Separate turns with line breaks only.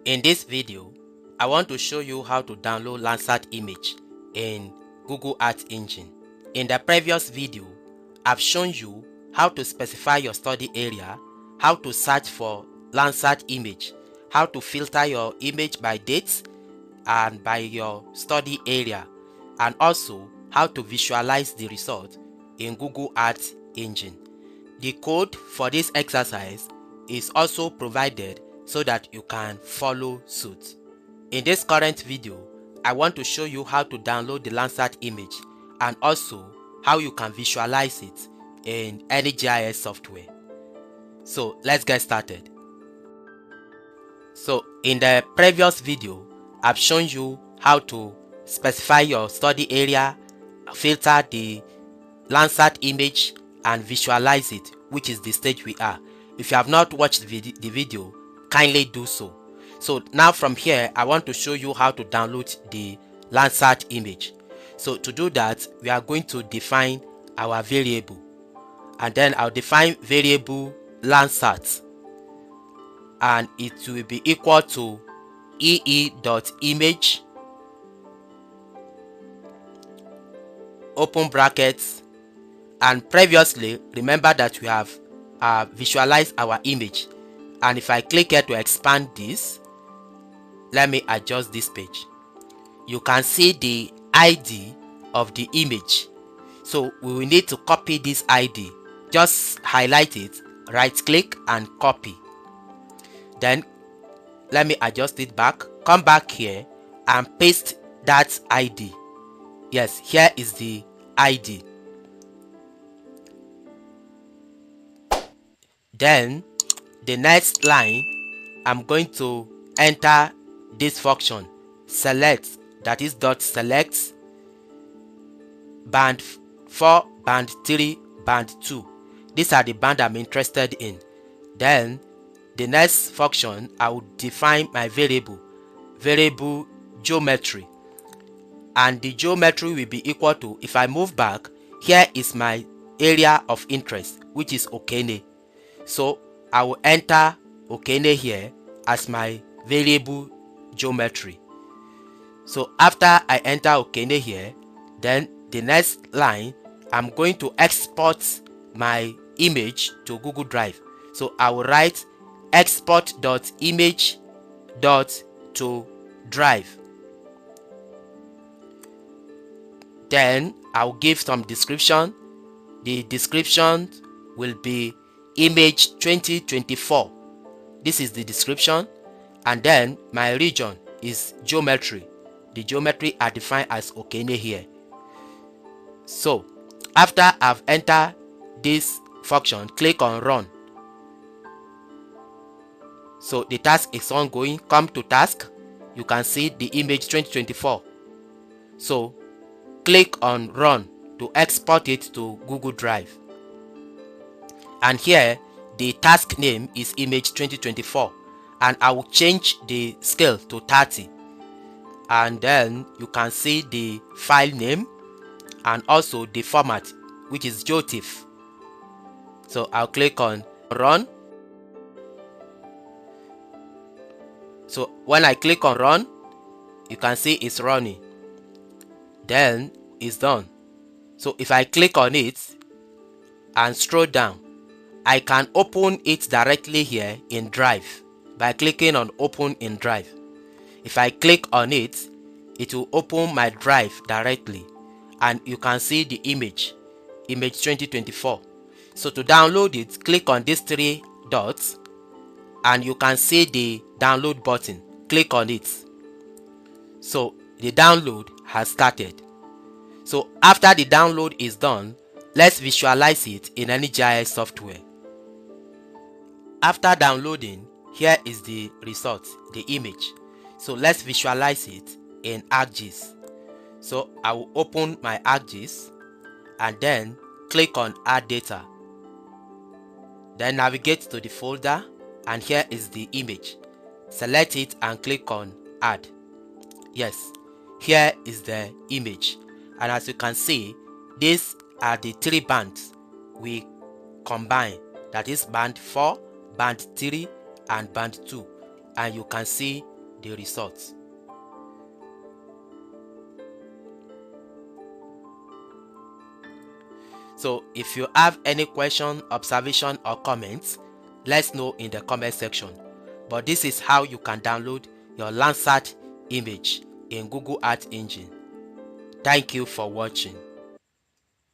In this video, I want to show you how to download Landsat image in Google Earth Engine. In the previous video, I've shown you how to specify your study area, how to search for Landsat image, how to filter your image by dates and by your study area, and also how to visualize the result in Google Earth Engine. The code for this exercise is also provided so that you can follow suit. In this current video, I want to show you how to download the Landsat image and also how you can visualize it in any GIS software. So let's get started. So in the previous video, I've shown you how to specify your study area, filter the Landsat image and visualize it, which is the stage we are. If you have not watched the video, kindly do so. So now from here, I want to show you how to download the Landsat image. So to do that, we are going to define our variable, and then I'll define variable Landsat, and it will be equal to ee.image open brackets, and previously remember that we have visualized our image, and if I click here to expand this, let me adjust this page, you can see the ID of the image. So we will need to copy this ID. Just highlight it, right click and copy. Then let me adjust it back, come back here and paste that ID. Yes, here is the ID. Then the next line, I'm going to enter this function select, that is dot select band 4, band 3, band 2. These are the band I'm interested in. Then the next function, I will define my variable geometry, and the geometry will be equal to, if I move back, here is my area of interest, which is Okene. So I will enter Okene here as my variable geometry. So after I enter Okene here, then the next line, I'm going to export my image to Google Drive. So I will write export.image.to drive. Then I'll give some description. The description will be image 2024. This is the description, and then my region is geometry. The geometry are defined as Okene here. So after I've entered this function, click on run. So the task is ongoing. Come to task, you can see the image 2024. So click on run to export it to Google Drive, and here the task name is image 2024, and I will change the scale to 30, and then you can see the file name and also the format, which is GeoTIFF. So I'll click on run. So when I click on run, you can see it's running. Then it's done. So if I click on it and scroll down, I can open it directly here in Drive by clicking on open in Drive. If I click on it, it will open my Drive directly, and you can see the image 2024. So to download it, click on these 3 dots and you can see the download button. Click on it. So the download has started. So after the download is done, let's visualize it in any GIS software. After downloading, here is the result, the image. So let's visualize it in ArcGIS. So I will open my ArcGIS and then click on add data. Then navigate to the folder, and here is the image. Select it and click on add. Yes, here is the image, and as you can see, these are the 3 bands we combine, that is band 4, band 3 and band 2, and you can see the results. So if you have any question, observation or comments, let's know in the comment section. But this is how you can download your Landsat image in Google Earth Engine. Thank you for watching.